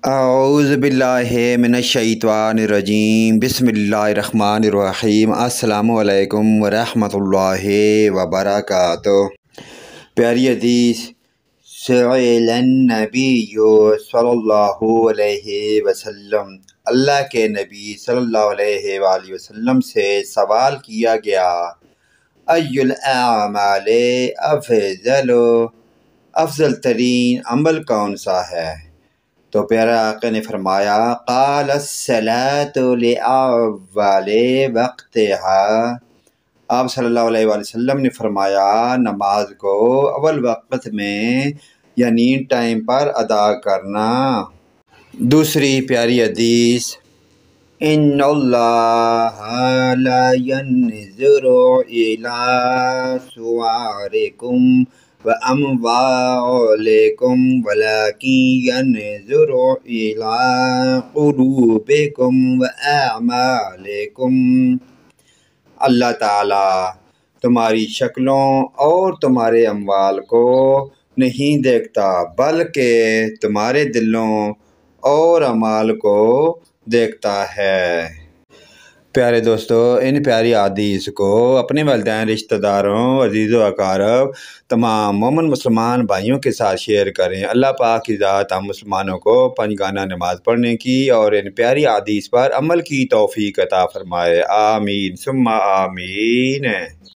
اعوذ باللہ من الشیطان الرجیم، بسم اللہ الرحمن الرحیم۔ السلام علیکم ورحمۃ اللہ وبرکاتہ۔ پیاری حدیث، سئل النبی صلی اللہ علیہ وسلم، اللہ کے نبی صلی اللہ علیہ وآلہ وسلم سے سوال کیا گیا، ای الاعمال افضل ترین عمل کون سا ہے؟ تو پیارے آقا نے فرمایا، قال الصلاۃ لأول وقتها، آپ صلی اللہ علیہ وآلہ وسلم نے فرمایا نماز کو اول وقت میں یعنی ٹائم پر ادا کرنا۔ دوسری پیاری حدیث، ان اللہ لا ينظر الى صورکم واموالکم ولکن ينظر الى قلوبکم واعمالکم۔ اللہ تعالیٰ تمہاری شکلوں اور تمہارے اموال کو نہیں دیکھتا، بلکہ تمہارے دلوں اور اعمال کو دیکھتا ہے۔ پیارے دوستو، ان پیاری حدیث کو اپنے والدین، رشتہ داروں، عزیز و اقارب، تمام مومن مسلمان بھائیوں کے ساتھ شیئر کریں۔ اللہ پاک کی ذات ہم مسلمانوں کو پنجگانہ نماز پڑھنے کی اور ان پیاری حدیث پر عمل کی توفیق عطا فرمائے۔ آمین ثم آمین۔